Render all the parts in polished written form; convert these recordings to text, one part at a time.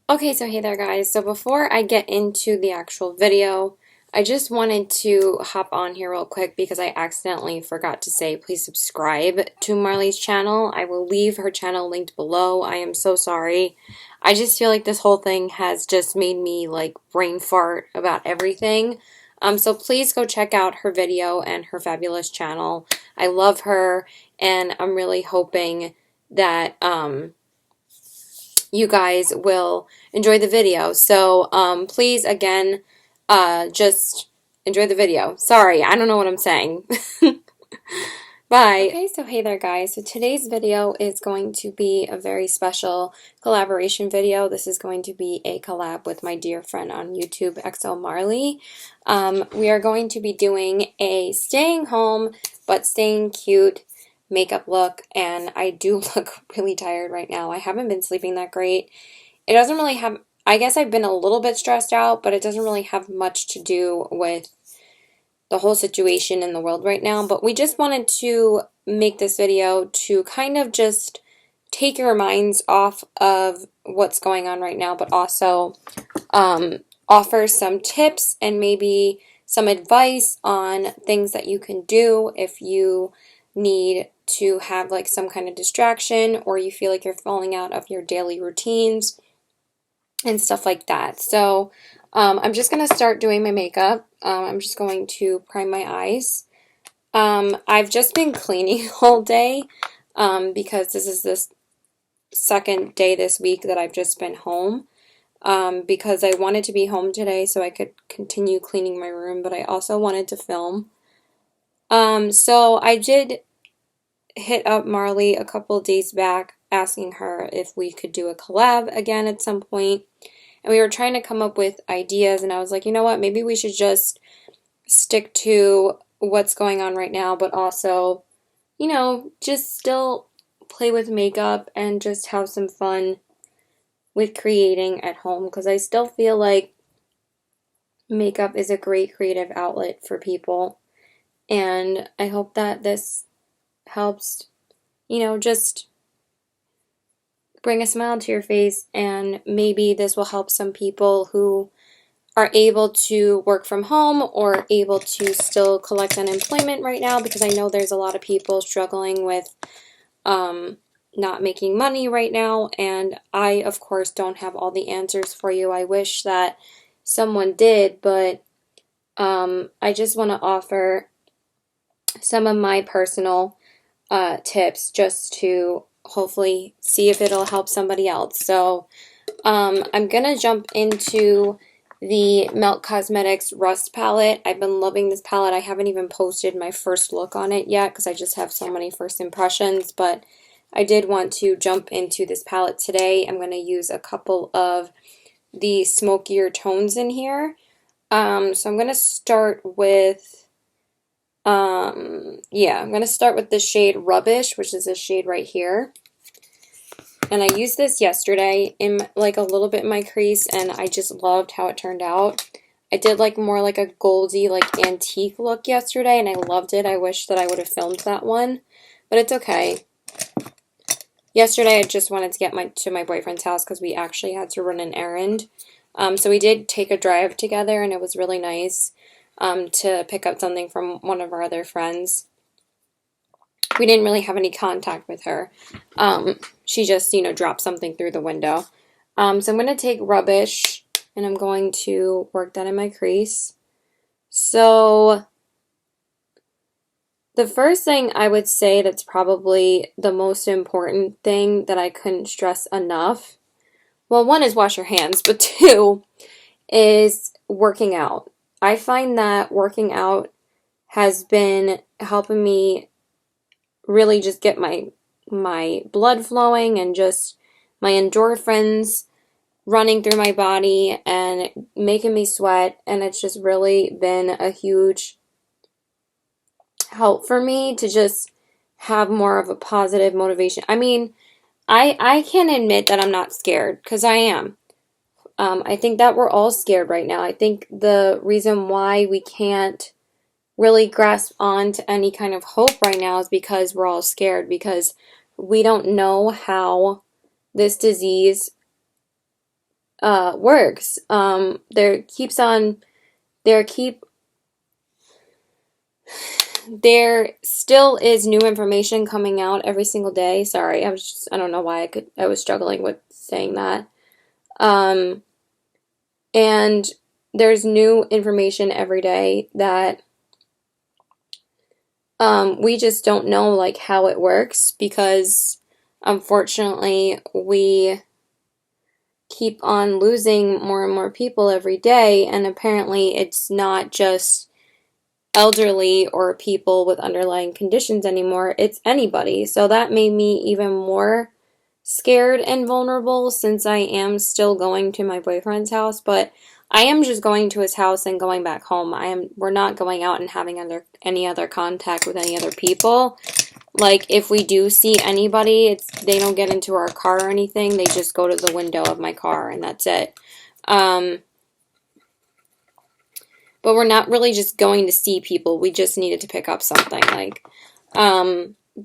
Okay, so hey there guys. So before I get into the actual video, I just wanted to hop on here real quick because I accidentally forgot to say please subscribe to Marley's channel. I will leave her channel linked below. I am so sorry. I just feel like this whole thing has just made me like brain fart about everything. So please go check out her video and her fabulous channel. I love her and I'm really hoping that you guys will enjoy the video. So please, again, just enjoy the video. Sorry, I don't know what I'm saying. Bye. Okay, so hey there guys. So today's video is going to be a very special collaboration video. This is going to be a collab with my dear friend on YouTube, XO Marley. We are going to be doing a staying home but staying cute makeup look, and I do look really tired right now. I haven't been sleeping that great. It doesn't really have, I guess I've been a little bit stressed out, but it doesn't really have much to do with the whole situation in the world right now. But we just wanted to make this video to kind of just take your minds off of what's going on right now, but also offer some tips and maybe some advice on things that you can do if you need to have like some kind of distraction or you feel like you're falling out of your daily routines and stuff like that. So I'm just going to start doing my makeup. I'm just going to prime my eyes. I've just been cleaning all day because this is the second day this week that I've just been home because I wanted to be home today so I could continue cleaning my room, but I also wanted to film. So I did hit up Marley a couple days back asking her if we could do a collab again at some point. And we were trying to come up with ideas, and I was like, you know what, maybe we should just stick to what's going on right now, but also, you know, just still play with makeup and just have some fun with creating at home, because I still feel like makeup is a great creative outlet for people. And I hope that this helps, you know, just bring a smile to your face, and maybe this will help some people who are able to work from home or able to still collect unemployment right now, because I know there's a lot of people struggling with not making money right now, and I, of course, don't have all the answers for you. I wish that someone did, but I just want to offer some of my personal tips just to hopefully see if it'll help somebody else. So I'm gonna jump into the Melt Cosmetics Rust palette. I've been loving this palette. I haven't even posted my first look on it yet because I just have so many first impressions, but I did want to jump into this palette today. I'm going to use a couple of the smokier tones in here. So I'm going to start with I'm going to start with the shade Rubbish, which is this shade right here. And I used this yesterday in like a little bit in my crease, and I just loved how it turned out. I did like more like a goldy, like antique look yesterday, and I loved it. I wish that I would have filmed that one, but it's okay. Yesterday I just wanted to get to my boyfriend's house because we actually had to run an errand. So we did take a drive together, and it was really nice to pick up something from one of our other friends. We didn't really have any contact with her. She just, you know, dropped something through the window. So I'm going to take Rubbish, and I'm going to work that in my crease. So the first thing I would say that's probably the most important thing that I couldn't stress enough, well, one is wash your hands, but two is working out. I find that working out has been helping me really just get my blood flowing and just my endorphins running through my body and making me sweat, and it's just really been a huge help for me to just have more of a positive motivation. I mean, I can admit that I'm not scared, because I am. I think that we're all scared right now. I think the reason why we can't really grasp on to any kind of hope right now is because we're all scared, because we don't know how this disease works. There still is new information coming out every single day. Sorry, I don't know why I was struggling with saying that. And there's new information every day that we just don't know like how it works, because unfortunately we keep on losing more and more people every day, and apparently it's not just elderly or people with underlying conditions anymore, it's anybody. So that made me even more scared and vulnerable, since I am still going to my boyfriend's house, but I am just going to his house and going back home. We're not going out and having any other contact with any other people. Like, if we do see anybody, they don't get into our car or anything. They just go to the window of my car, and that's it. But we're not really just going to see people. We just needed to pick up something.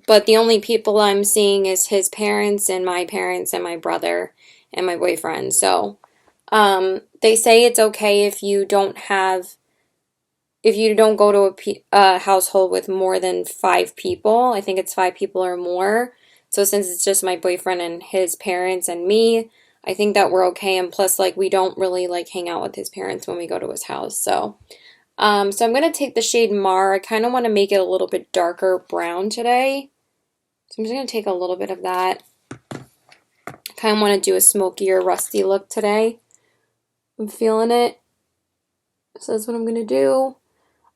But the only people I'm seeing is his parents and my brother and my boyfriend. So, they say it's okay if you don't go to a household with more than 5 people. I think it's 5 people or more. So since it's just my boyfriend and his parents and me, I think that we're okay. And plus, like, we don't really like hang out with his parents when we go to his house. So, I'm going to take the shade Mar. I kind of want to make it a little bit darker brown today. So I'm just going to take a little bit of that. I kind of want to do a smokier, rusty look today. I'm feeling it. So that's what I'm going to do.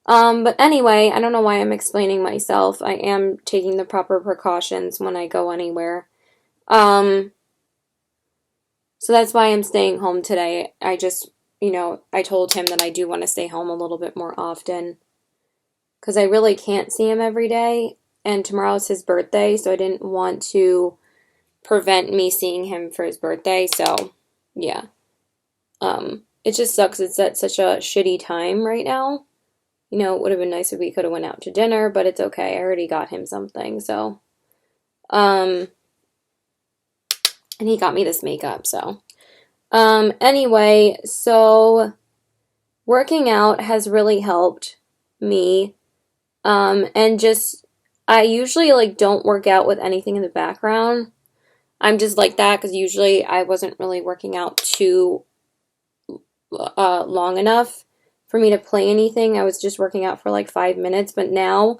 But anyway, I don't know why I'm explaining myself. I am taking the proper precautions when I go anywhere. So that's why I'm staying home today. I just, I told him that I do want to stay home a little bit more often, because I really can't see him every day, and tomorrow's his birthday, so I didn't want to prevent me seeing him for his birthday. So, yeah. It just sucks. It's at such a shitty time right now. It would have been nice if we could have went out to dinner, but it's okay. I already got him something, so. And he got me this makeup, so. Anyway, so working out has really helped me. And just, I usually, like, don't work out with anything in the background. I'm just like that because usually I wasn't really working out too long enough for me to play anything. I was just working out for like 5 minutes, but now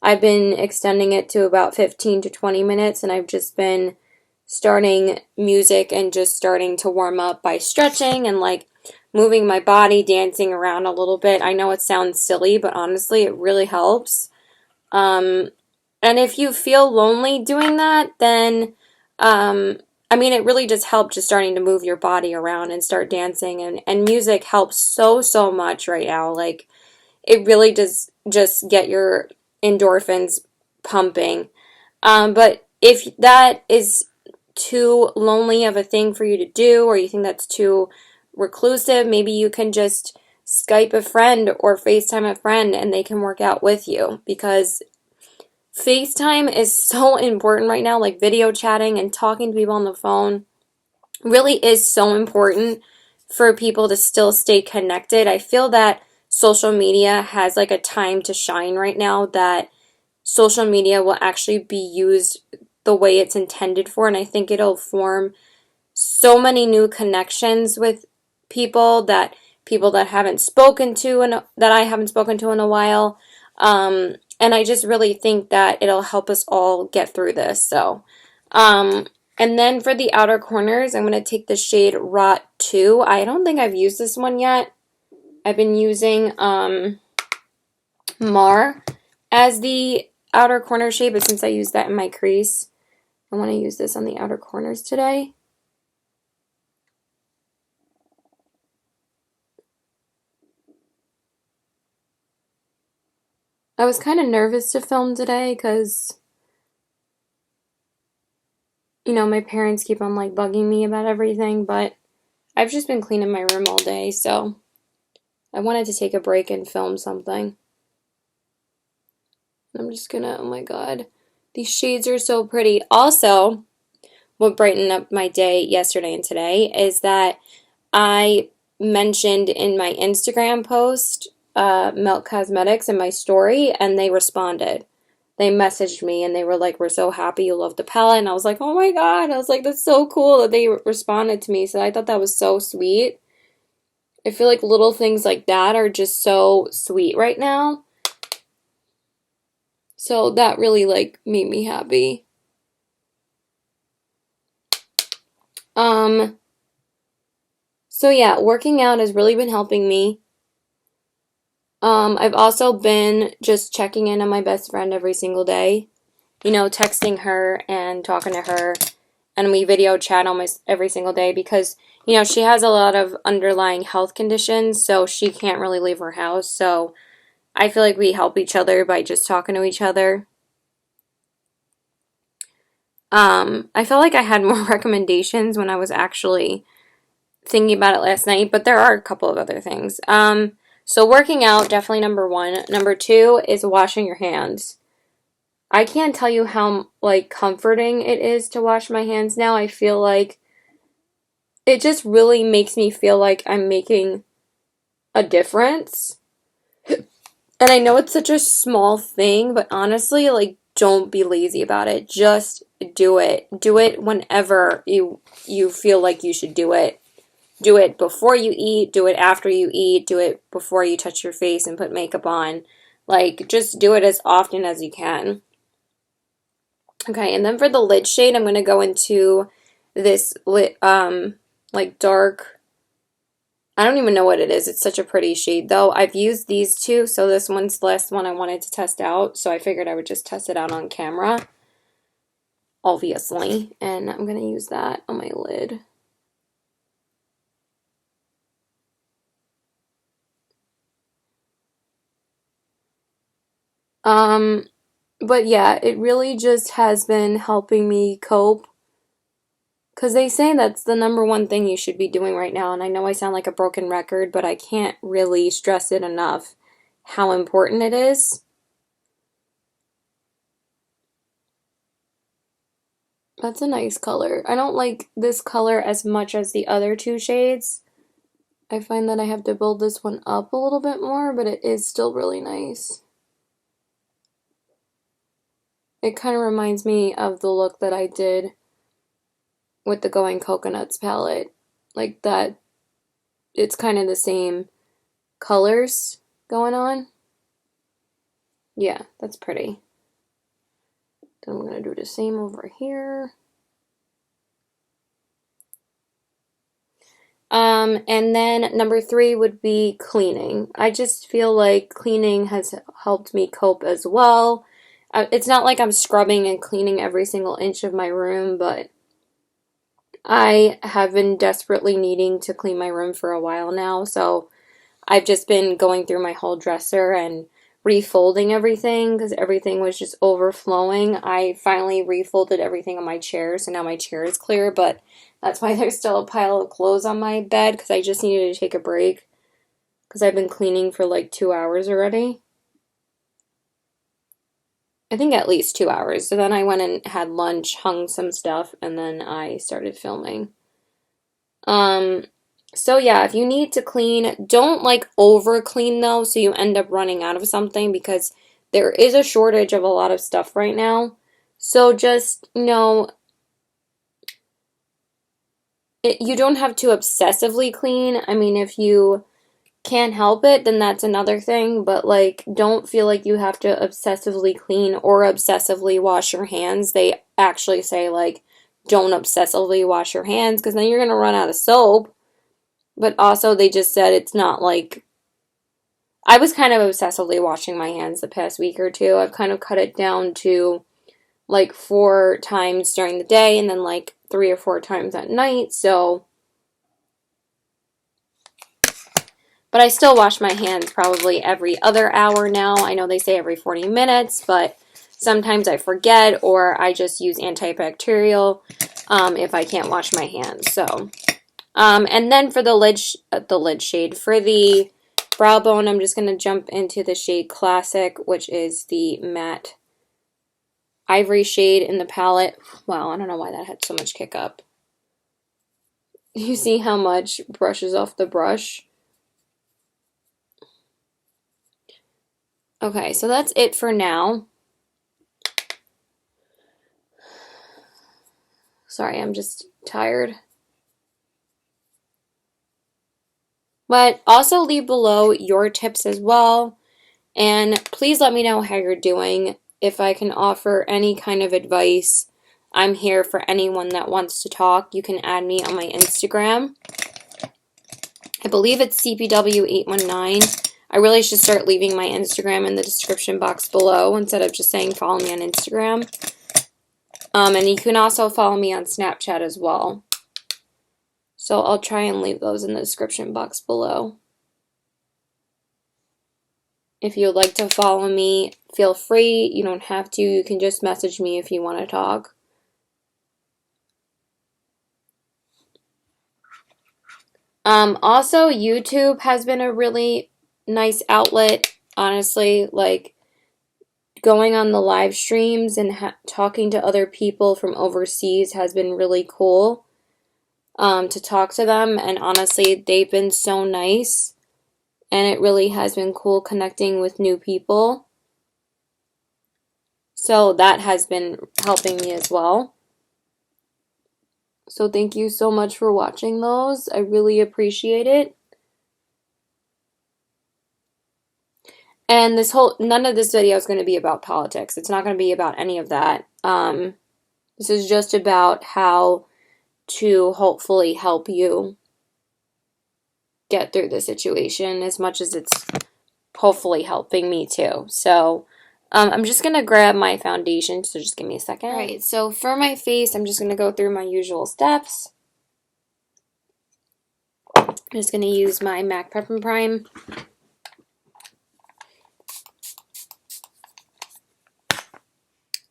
I've been extending it to about 15 to 20 minutes, and I've just been starting music and just starting to warm up by stretching and like moving my body, dancing around a little bit. I know it sounds silly, but honestly, it really helps. And if you feel lonely doing that, then it really does help just starting to move your body around and start dancing, and music helps so much right now. Like, it really does just get your endorphins pumping. But if that is too lonely of a thing for you to do, or you think that's too reclusive, maybe you can just Skype a friend or FaceTime a friend and they can work out with you, because FaceTime is so important right now. Like, video chatting and talking to people on the phone really is so important for people to still stay connected. I feel that social media has like a time to shine right now, that social media will actually be used the way it's intended for, and I think it'll form so many new connections with people that haven't spoken to and that I haven't spoken to in a while. And I just really think that it'll help us all get through this. So, and then for the outer corners, I'm going to take the shade Rot 2. I don't think I've used this one yet. I've been using Mar as the outer corner shade, but since I used that in my crease, I want to use this on the outer corners today. I was kind of nervous to film today because, my parents keep on like bugging me about everything, but I've just been cleaning my room all day, so I wanted to take a break and film something. I'm just gonna, oh my god, these shades are so pretty. Also, what brightened up my day yesterday and today is that I mentioned in my Instagram post Milk Cosmetics in my story, and they responded. They messaged me and they were like, we're so happy you love the palette. And I was like, oh my God. I was like, that's so cool that they responded to me. So I thought that was so sweet. I feel like little things like that are just so sweet right now. So that really like made me happy. So yeah, working out has really been helping me. I've also been just checking in on my best friend every single day. You know, texting her and talking to her. And we video chat almost every single day because, you know, she has a lot of underlying health conditions, so she can't really leave her house. So I feel like we help each other by just talking to each other. I felt like I had more recommendations when I was actually thinking about it last night, but there are a couple of other things. So working out, definitely number one. Number two is washing your hands. I can't tell you how, like, comforting it is to wash my hands now. I feel like it just really makes me feel like I'm making a difference. And I know it's such a small thing, but honestly, like, don't be lazy about it. Just do it. Do it whenever you feel like you should do it. Do it before you eat, do it after you eat, do it before you touch your face and put makeup on. Like, just do it as often as you can. Okay, and then for the lid shade, I'm going to go into this like dark, I don't even know what it is. It's such a pretty shade though. I've used these two, so this one's the last one I wanted to test out, so I figured I would just test it out on camera, obviously, and I'm going to use that on my lid. But yeah, it really just has been helping me cope. Because they say that's the number one thing you should be doing right now. And I know I sound like a broken record, but I can't really stress it enough how important it is. That's a nice color. I don't like this color as much as the other two shades. I find that I have to build this one up a little bit more, but it is still really nice. It kind of reminds me of the look that I did with the Going Coconuts palette. Like that, it's kind of the same colors going on. Yeah, that's pretty. Then I'm going to do the same over here. And then number three would be cleaning. I just feel like cleaning has helped me cope as well. It's not like I'm scrubbing and cleaning every single inch of my room, but I have been desperately needing to clean my room for a while now, so I've just been going through my whole dresser and refolding everything because everything was just overflowing. I finally refolded everything on my chair, so now my chair is clear, but that's why there's still a pile of clothes on my bed because I just needed to take a break because I've been cleaning for like 2 hours already. I think at least 2 hours. So then I went and had lunch, hung some stuff, and then I started filming. So yeah, if you need to clean, don't like over clean though, so you end up running out of something because there is a shortage of a lot of stuff right now. So just, you know, you don't have to obsessively clean. I mean, if you can't help it, then that's another thing, but like, don't feel like you have to obsessively clean or obsessively wash your hands. They actually say like, don't obsessively wash your hands because then you're going to run out of soap. But also, they just said it's not like... I was kind of obsessively washing my hands the past week or two. I've kind of cut it down to like 4 times during the day and then like 3 or 4 times at night, so... But I still wash my hands probably every other hour now. I know they say every 40 minutes, but sometimes I forget or I just use antibacterial if I can't wash my hands, so... and then for the lid shade, for the brow bone, I'm just going to jump into the shade Classic, which is the matte ivory shade in the palette. Wow, I don't know why that had so much kick up. You see how much brushes off the brush? Okay, so that's it for now. Sorry, I'm just tired. But also leave below your tips as well. And please let me know how you're doing. If I can offer any kind of advice, I'm here for anyone that wants to talk. You can add me on my Instagram. I believe it's CPW819. I really should start leaving my Instagram in the description box below instead of just saying follow me on Instagram. And you can also follow me on Snapchat as well. So I'll try and leave those in the description box below. If you would like to follow me, feel free. You don't have to. You can just message me if you want to talk. Also, YouTube has been a really nice outlet, honestly. Like, going on the live streams and talking to other people from overseas has been really cool. To talk to them, and honestly, they've been so nice. And it really has been cool connecting with new people. So that has been helping me as well. So thank you so much for watching those. I really appreciate it. And none of this video is going to be about politics. It's not going to be about any of that. This is just about how to hopefully help you get through the situation as much as it's hopefully helping me too. So I'm just going to grab my foundation, so just give me a second. Alright, so for my face, I'm just going to go through my usual steps. I'm just going to use my MAC Prep and Prime.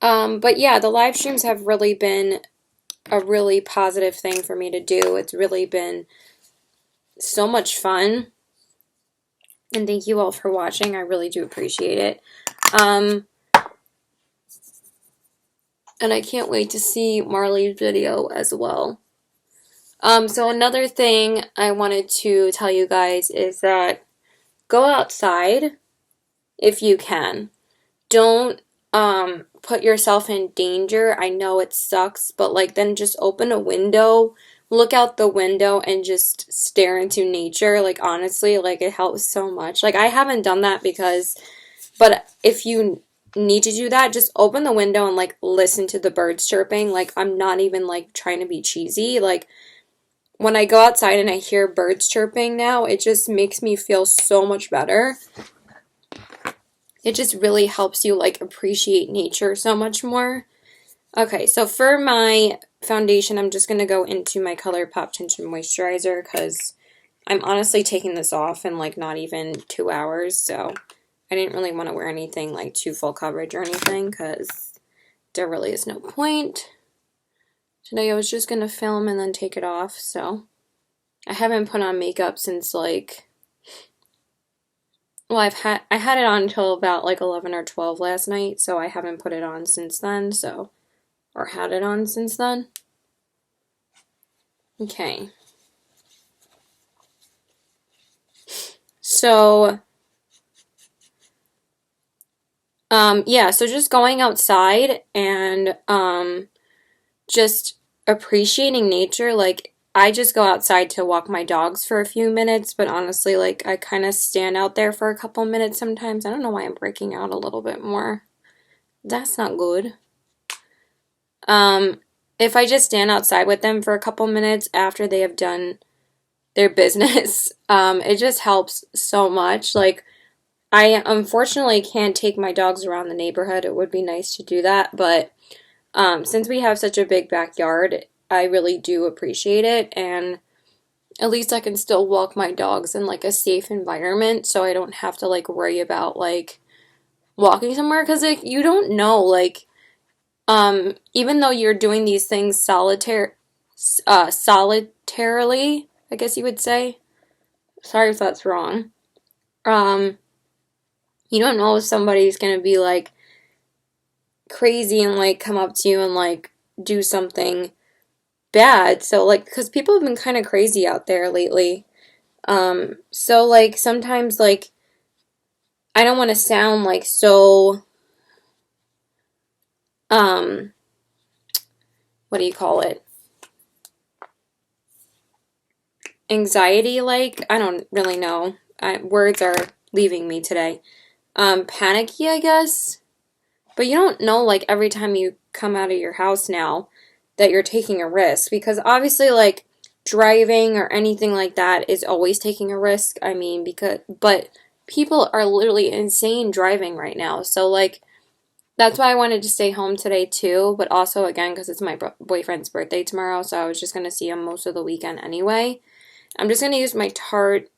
But yeah, the live streams have really been a really positive thing for me to do. It's really been so much fun. And thank you all for watching. I really do appreciate it. And I can't wait to see Marley's video as well. So another thing I wanted to tell you guys is that go outside if you can. Don't put yourself in danger. I know it sucks, but like then just open a window, look out the window and just stare into nature. Like honestly, like it helps so much. Like I haven't done that but if you need to do that, just open the window and like listen to the birds chirping. Like I'm not even like trying to be cheesy. Like when I go outside and I hear birds chirping now, it just makes me feel so much better. It just really helps you like appreciate nature so much more. Okay, so for my foundation, I'm just going to go into my ColourPop Tinted Moisturizer because I'm honestly taking this off in like not even 2 hours, so I didn't really want to wear anything like too full coverage or anything because there really is no point. Today I was just going to film and then take it off, so I haven't put on makeup since like, well, I had it on until about like 11 or 12 last night, so I haven't put it on since then, so, or had it on since then. Okay. So, yeah, so just going outside and, just appreciating nature, like, I just go outside to walk my dogs for a few minutes, but honestly, like, I kind of stand out there for a couple minutes sometimes. I don't know why I'm breaking out a little bit more. That's not good. If I just stand outside with them for a couple minutes after they have done their business, it just helps so much. Like, I unfortunately can't take my dogs around the neighborhood. It would be nice to do that, but since we have such a big backyard, I really do appreciate it, and at least I can still walk my dogs in like a safe environment, so I don't have to like worry about like walking somewhere, because like you don't know, like even though you're doing these things solitarily, I guess you would say. Sorry if that's wrong. You don't know if somebody's gonna be like crazy and like come up to you and like do something bad. So, like, because people have been kind of crazy out there lately. So, like, sometimes, like, I don't want to sound, like, so, um, what do you call it? Anxiety, like, I don't really know. Words are leaving me today. Panicky, I guess. But you don't know, like, every time you come out of your house now that you're taking a risk. Because obviously, like, driving or anything like that is always taking a risk. I mean, but people are literally insane driving right now. So, like, that's why I wanted to stay home today, too. But also, again, because it's my boyfriend's birthday tomorrow. So I was just going to see him most of the weekend anyway. I'm just going to use my Tarte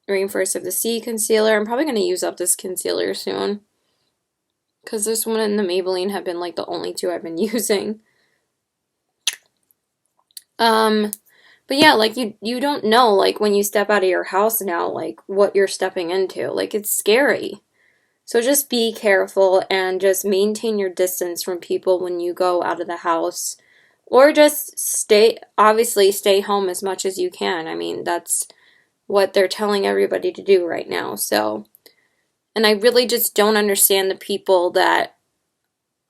Rainforest of the Sea concealer. I'm probably going to use up this concealer soon. Because this one and the Maybelline have been, like, the only two I've been using. But yeah, like, you don't know, like, when you step out of your house now, like, what you're stepping into. Like, it's scary. So just be careful and just maintain your distance from people when you go out of the house. Or just obviously stay home as much as you can. I mean, that's what they're telling everybody to do right now. So, and I really just don't understand the people that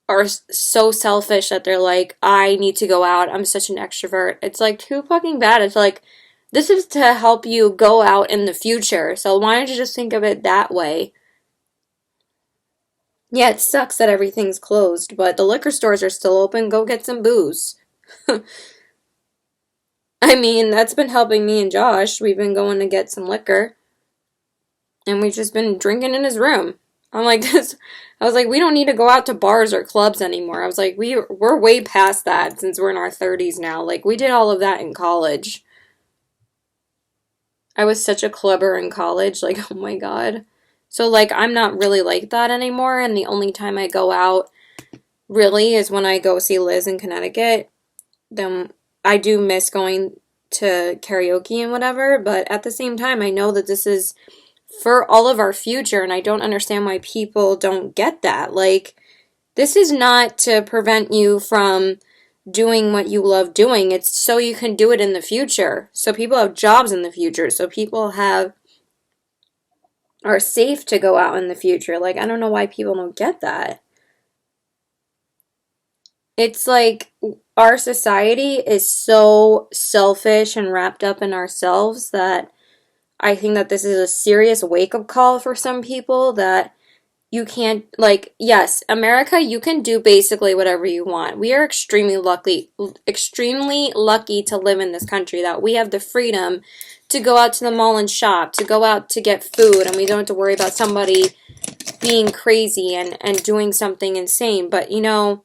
are so selfish that they're like, I need to go out. I'm such an extrovert. It's like too fucking bad. It's like, this is to help you go out in the future. So why don't you just think of it that way? Yeah, it sucks that everything's closed, but the liquor stores are still open. Go get some booze. I mean, that's been helping me and Josh. We've been going to get some liquor, and we've just been drinking in his room. I'm like, this. I was like, we don't need to go out to bars or clubs anymore. I was like, we're way past that since we're in our 30s now. Like, we did all of that in college. I was such a clubber in college. Like, oh my God. So, like, I'm not really like that anymore, and the only time I go out really is when I go see Liz in Connecticut. Then I do miss going to karaoke and whatever, but at the same time, I know that this is for all of our future, and I don't understand why people don't get that. Like, this is not to prevent you from doing what you love doing. It's so you can do it in the future. So people have jobs in the future. So people are safe to go out in the future. Like, I don't know why people don't get that. It's like our society is so selfish and wrapped up in ourselves that I think that this is a serious wake-up call for some people that you can't, like, yes, America, you can do basically whatever you want. We are extremely lucky to live in this country, that we have the freedom to go out to the mall and shop, to go out to get food, and we don't have to worry about somebody being crazy and doing something insane. But, you know,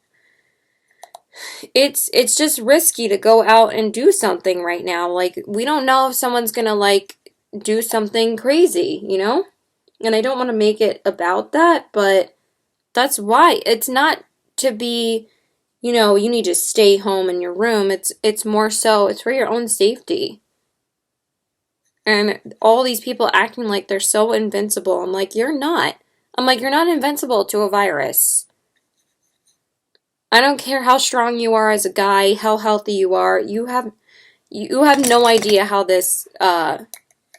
it's just risky to go out and do something right now. Like, we don't know if someone's gonna, like, do something crazy, you know? And I don't want to make it about that, but that's why. It's not to be, you know, you need to stay home in your room. It's more so, it's for your own safety. And all these people acting like they're so invincible. I'm like, you're not. I'm like, you're not invincible to a virus. I don't care how strong you are as a guy, how healthy you are. You have no idea how this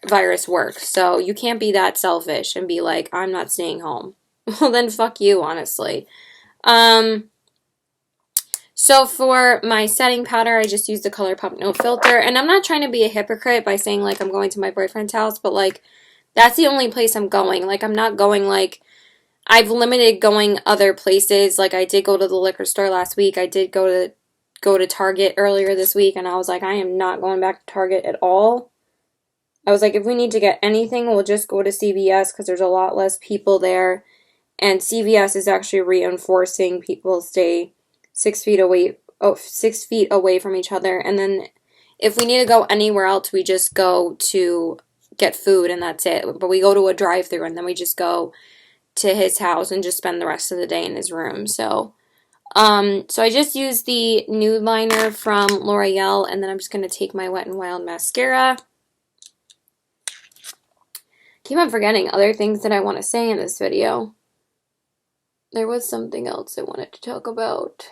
virus works. So you can't be that selfish and be like, I'm not staying home. Well, then fuck you, honestly. So for my setting powder, I just used the ColourPop No Filter. And I'm not trying to be a hypocrite by saying, like, I'm going to my boyfriend's house, but, like, that's the only place I'm going. Like, I'm not going, like, I've limited going other places. Like, I did go to the liquor store last week. I did go to Target earlier this week, and I was like, I am not going back to Target at all. I was like, if we need to get anything, we'll just go to CVS because there's a lot less people there. And CVS is actually reinforcing people stay 6 feet away from each other. And then if we need to go anywhere else, we just go to get food and that's it. But we go to a drive-thru and then we just go to his house and just spend the rest of the day in his room. So I just used the nude liner from L'Oreal, and then I'm just going to take my Wet n Wild mascara. Keep on forgetting other things that I want to say in this video. There was something else I wanted to talk about.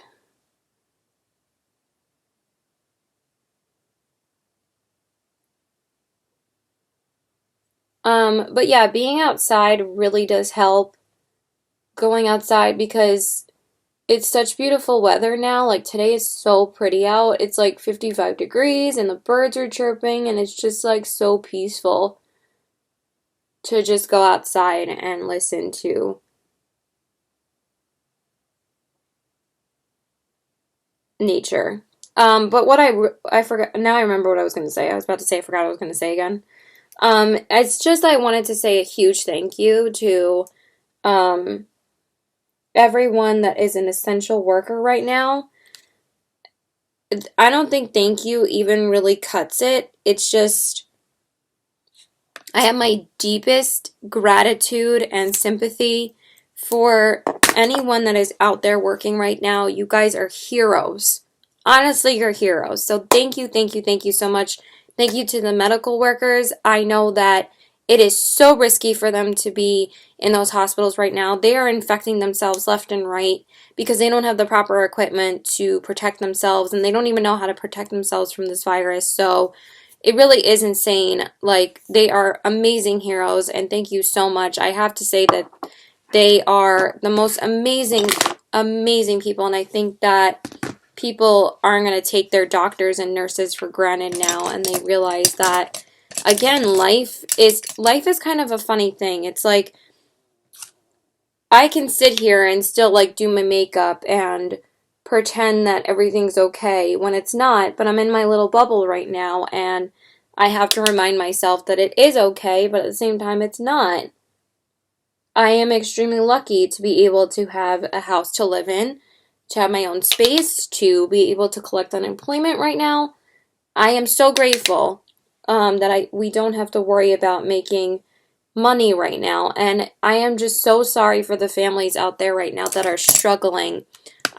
But yeah, being outside really does help. Going outside because it's such beautiful weather now. Like today is so pretty out. It's like 55 degrees and the birds are chirping and it's just like so peaceful to just go outside and listen to nature. But what I forgot, now I remember what I was going to say. I was about to say I forgot what I was going to say again. It's just I wanted to say a huge thank you to um everyone that is an essential worker right now. I don't think thank you even really cuts it. It's just I have my deepest gratitude and sympathy for anyone that is out there working right now. You guys are heroes. Honestly, you're heroes. So thank you, thank you, thank you so much. Thank you to the medical workers. I know that it is so risky for them to be in those hospitals right now. They are infecting themselves left and right because they don't have the proper equipment to protect themselves and they don't even know how to protect themselves from this virus. So it really is insane. Like, they are amazing heroes, and thank you so much. I have to say that they are the most amazing, amazing people, and I think that people aren't going to take their doctors and nurses for granted now, and they realize that, again, life is kind of a funny thing. It's like, I can sit here and still, like, do my makeup and pretend that everything's okay when it's not, but I'm in my little bubble right now, and I have to remind myself that it is okay, but at the same time, it's not. I am extremely lucky to be able to have a house to live in, to have my own space, to be able to collect unemployment right now. I am so grateful that we don't have to worry about making money right now, and I am just so sorry for the families out there right now that are struggling.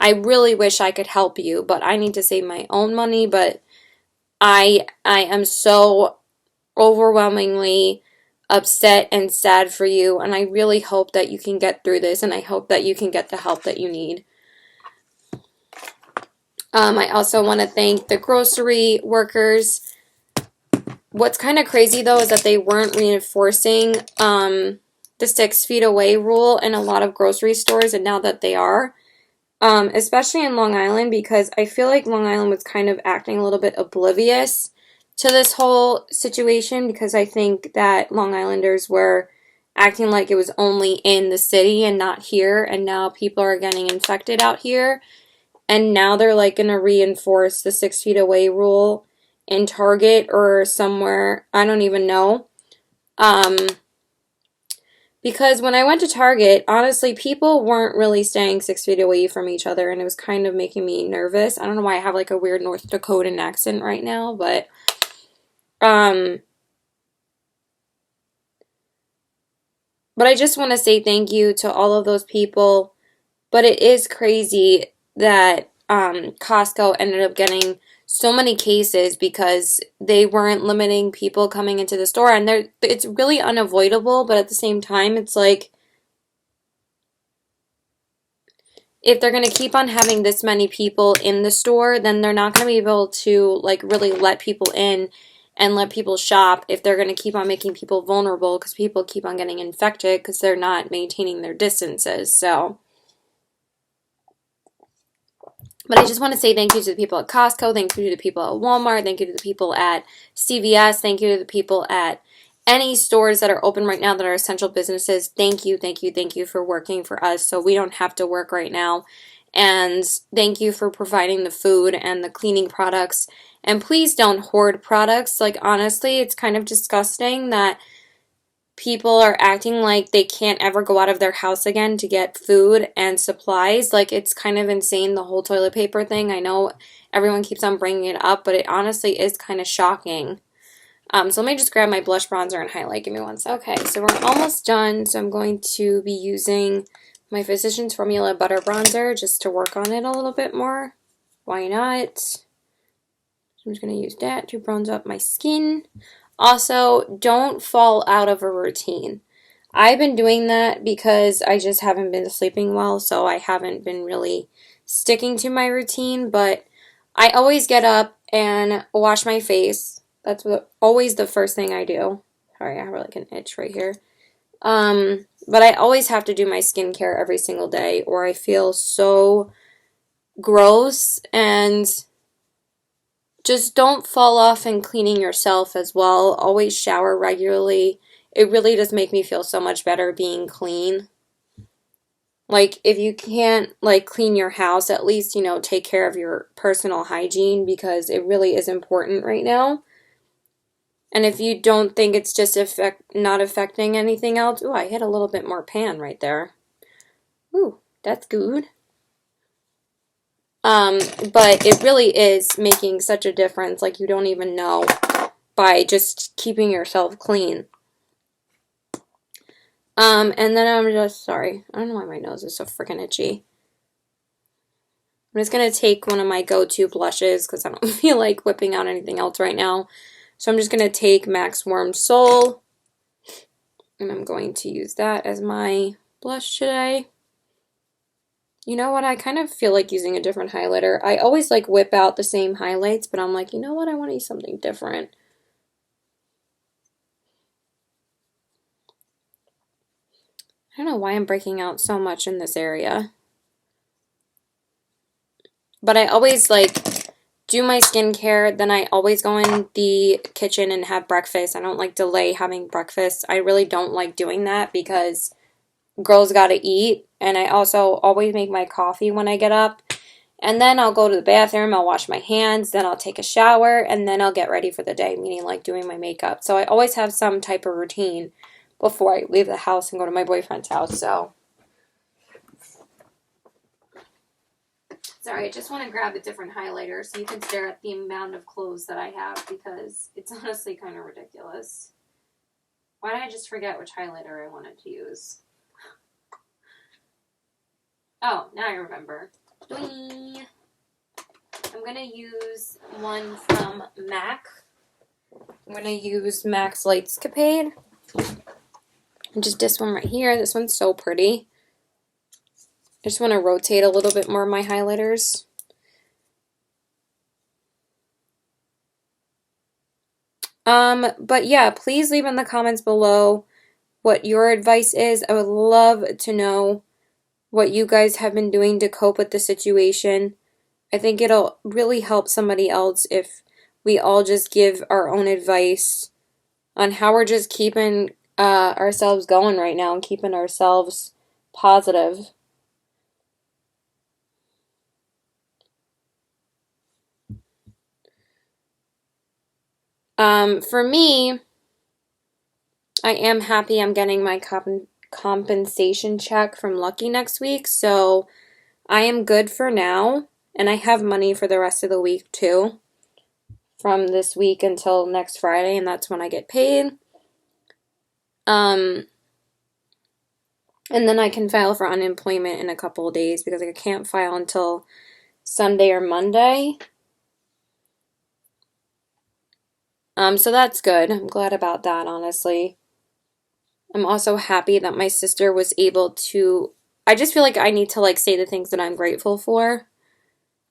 I really wish I could help you, but I need to save my own money, but I am so overwhelmingly upset and sad for you, and I really hope that you can get through this, and I hope that you can get the help that you need. I also want to thank the grocery workers. What's kind of crazy, though, is that they weren't reinforcing the 6 feet away rule in a lot of grocery stores, and now that they are, especially in Long Island, because I feel like Long Island was kind of acting a little bit oblivious to this whole situation, because I think that Long Islanders were acting like it was only in the city and not here, and now people are getting infected out here, and now they're like going to reinforce the 6 feet away rule in Target or somewhere, I don't even know. Because when I went to Target, honestly, people weren't really staying 6 feet away from each other, and it was kind of making me nervous. I don't know why I have like a weird North Dakotan accent right now, but I just want to say thank you to all of those people. But it is crazy that Costco ended up getting so many cases because they weren't limiting people coming into the store, and it's really unavoidable, but at the same time, it's like, if they're going to keep on having this many people in the store, then they're not going to be able to, like, really let people in and let people shop if they're going to keep on making people vulnerable, because people keep on getting infected because they're not maintaining their distances. So, but I just want to say thank you to the people at Costco, thank you to the people at Walmart, thank you to the people at CVS, thank you to the people at any stores that are open right now that are essential businesses. Thank you, thank you, thank you for working for us so we don't have to work right now. And thank you for providing the food and the cleaning products. And please don't hoard products. Like, honestly, it's kind of disgusting that people are acting like they can't ever go out of their house again to get food and supplies. Like, it's kind of insane, the whole toilet paper thing. I know everyone keeps on bringing it up, but it honestly is kind of shocking. So let me just grab my blush bronzer and highlight. Give me one sec. Okay, so we're almost done. So I'm going to be using my Physicians Formula Butter Bronzer just to work on it a little bit more. Why not? I'm just going to use that to bronze up my skin. Also, don't fall out of a routine. I've been doing that because I just haven't been sleeping well, so I haven't been really sticking to my routine, but I always get up and wash my face. That's always the first thing I do. Sorry, I have like an itch right here. But I always have to do my skincare every single day or I feel so gross. And just don't fall off in cleaning yourself as well. Always shower regularly. It really does make me feel so much better being clean. Like, if you can't, like, clean your house, at least, you know, take care of your personal hygiene because it really is important right now. And if you don't think it's just not affecting anything else, ooh, I hit a little bit more pan right there. Ooh, that's good. But it really is making such a difference, like you don't even know, by just keeping yourself clean. And then I'm just, sorry, I don't know why my nose is so freaking itchy. I'm just going to take one of my go-to blushes because I don't feel like whipping out anything else right now. So I'm just going to take MAC's Warm Soul, and I'm going to use that as my blush today. You know what? I kind of feel like using a different highlighter. I always like whip out the same highlights, but I'm like, you know what? I want to use something different. I don't know why I'm breaking out so much in this area. But I always like do my skincare, then I always go in the kitchen and have breakfast. I don't like delay having breakfast. I really don't like doing that because girls gotta eat. And I also always make my coffee when I get up. And then I'll go to the bathroom, I'll wash my hands, then I'll take a shower, and then I'll get ready for the day, meaning like doing my makeup. So I always have some type of routine before I leave the house and go to my boyfriend's house, so. Sorry, I just want to grab a different highlighter so you can stare at the amount of clothes that I have because it's honestly kind of ridiculous. Why did I just forget which highlighter I wanted to use? Oh, now I remember. Doing. I'm going to use one from MAC. I'm going to use MAC's Lightscapade. And just this one right here. This one's so pretty. I just want to rotate a little bit more of my highlighters. But yeah, please leave in the comments below what your advice is. I would love to know what you guys have been doing to cope with the situation. I think it'll really help somebody else if we all just give our own advice on how we're just keeping ourselves going right now and keeping ourselves positive. For me, I am happy I'm getting my compensation check from Lucky next week, so I am good for now, and I have money for the rest of the week too, from this week until next Friday, and that's when I get paid. And then I can file for unemployment in a couple of days because I can't file until Sunday or Monday. So that's good. I'm glad about that, honestly. I'm also happy that my sister was able to, I just feel like I need to like say the things that I'm grateful for.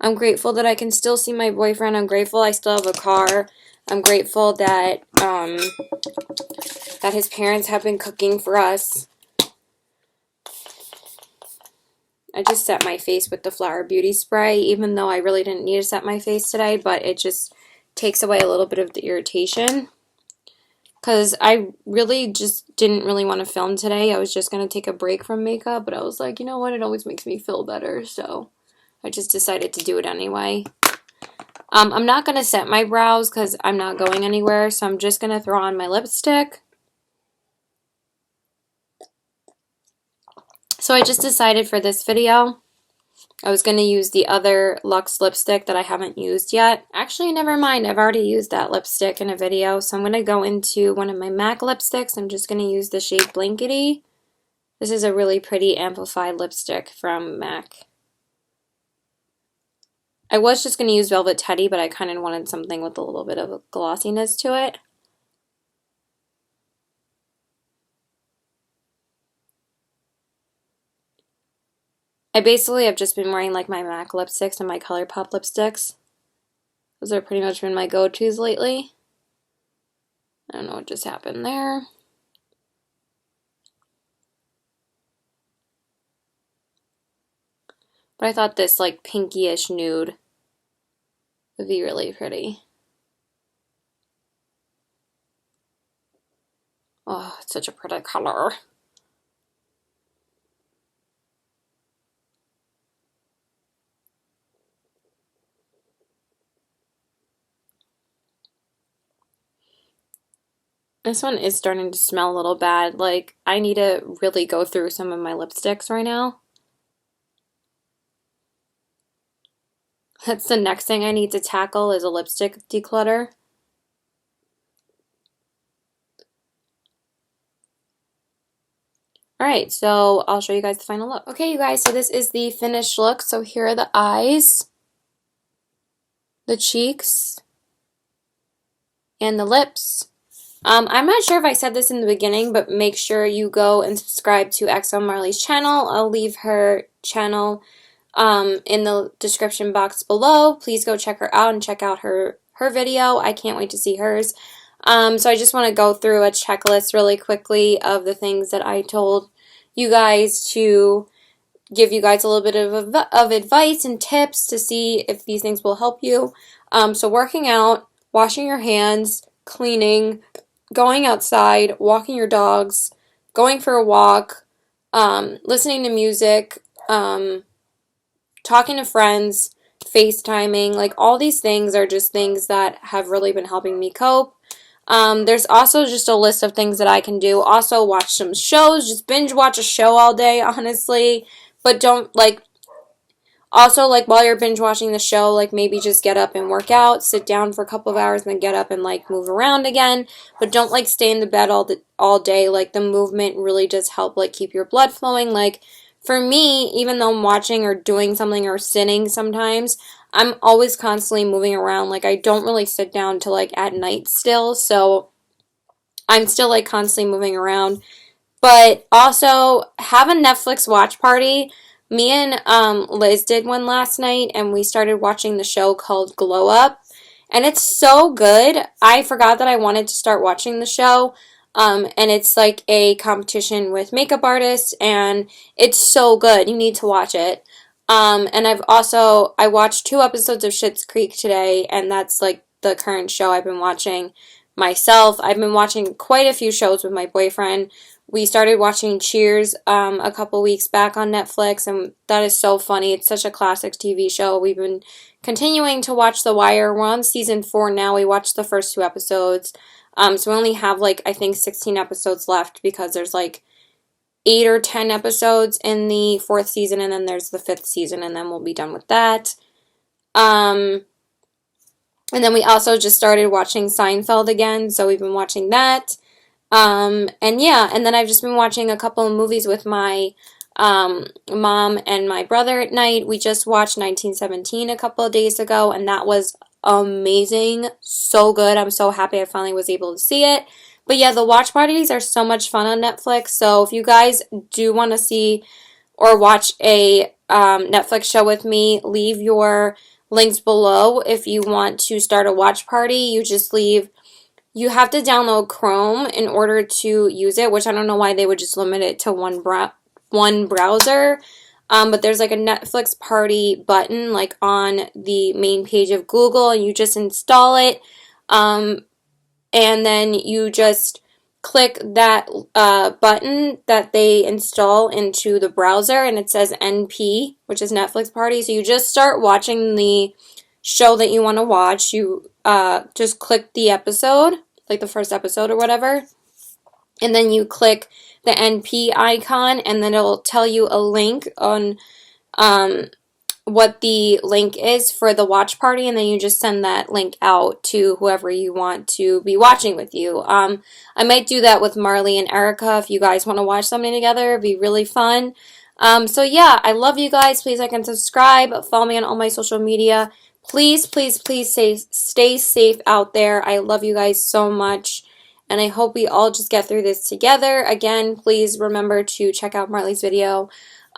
I'm grateful that I can still see my boyfriend. I'm grateful I still have a car. I'm grateful that that his parents have been cooking for us. I just set my face with the Flower Beauty spray, even though I really didn't need to set my face today, but it just takes away a little bit of the irritation. Because I really just didn't really want to film today. I was just going to take a break from makeup, but I was like, you know what, it always makes me feel better, so I just decided to do it anyway. I'm not going to set my brows because I'm not going anywhere, so I'm just going to throw on my lipstick. So I just decided for this video, I was going to use the other Luxe lipstick that I haven't used yet. Actually, never mind. I've already used that lipstick in a video. So I'm going to go into one of my MAC lipsticks. I'm just going to use the shade Blankety. This is a really pretty amplified lipstick from MAC. I was just going to use Velvet Teddy, but I kind of wanted something with a little bit of a glossiness to it. I basically have just been wearing like my MAC lipsticks and my ColourPop lipsticks. Those have pretty much been my go-tos lately. I don't know what just happened there. But I thought this like pinkyish nude would be really pretty. Oh, it's such a pretty color. This one is starting to smell a little bad. Like, I need to really go through some of my lipsticks right now. That's the next thing I need to tackle is a lipstick declutter. Alright, so I'll show you guys the final look. Okay, you guys, so this is the finished look. So here are the eyes, the cheeks, and the lips. I'm not sure if I said this in the beginning, but make sure you go and subscribe to XO Marley's channel. I'll leave her channel in the description box below. Please go check her out and check out her video. I can't wait to see hers. So I just want to go through a checklist really quickly of the things that I told you guys to give you guys a little bit of advice and tips to see if these things will help you. So working out, washing your hands, cleaning, going outside, walking your dogs, going for a walk, listening to music, talking to friends, FaceTiming, like all these things are just things that have really been helping me cope. There's also just a list of things that I can do. Also watch some shows, just binge watch a show all day, honestly. But don't, like, also, like, while you're binge watching the show, like, maybe just get up and work out, sit down for a couple of hours, and then get up and, like, move around again. But don't, like, stay in the bed all day. Like, the movement really does help, like, keep your blood flowing. Like, for me, even though I'm watching or doing something or sitting sometimes, I'm always constantly moving around. Like, I don't really sit down till, like, at night still. So, I'm still, like, constantly moving around. But also, have a Netflix watch party. Me and Liz did one last night, and we started watching the show called Glow Up. And it's so good. I forgot that I wanted to start watching the show. And it's like a competition with makeup artists, and it's so good. You need to watch it. And I watched 2 episodes of Schitt's Creek today, and that's like the current show I've been watching myself. I've been watching quite a few shows with my boyfriend. We started watching Cheers a couple weeks back on Netflix, and that is so funny. It's such a classic TV show. We've been continuing to watch The Wire. We're on season 4 now. We watched the first 2 episodes. So we only have, like, I think 16 episodes left because there's, like, 8 or 10 episodes in the 4th season, and then there's the 5th season, and then we'll be done with that. And then we also just started watching Seinfeld again, so we've been watching that. And yeah, and then I've just been watching a couple of movies with my mom and my brother at night. We just watched 1917 a couple of days ago, and that was amazing. So good. I'm so happy I finally was able to see it. But yeah, the watch parties are so much fun on Netflix. So if you guys do want to see or watch a Netflix show with me, leave your links below. If you want to start a watch party, you have to download Chrome in order to use it, which I don't know why they would just limit it to one browser. But there's like a Netflix party button like on the main page of Google, and you just install it. And then you just click that button that they install into the browser, and it says NP, which is Netflix Party. So you just start watching the show that you want to watch. You just click the episode, like the first episode or whatever, and then you click the NP icon, and then it'll tell you a link on what the link is for the watch party, and then you just send that link out to whoever you want to be watching with you. I might do that with Marley and Erica if you guys want to watch something together. It'd be really fun. So yeah, I love you guys. Please like and subscribe. Follow me on all my social media. Please, please, please stay safe out there. I love you guys so much, and I hope we all just get through this together. Again, please remember to check out Marley's video.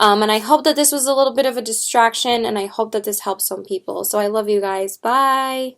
And I hope that this was a little bit of a distraction, and I hope that this helps some people. So I love you guys. Bye!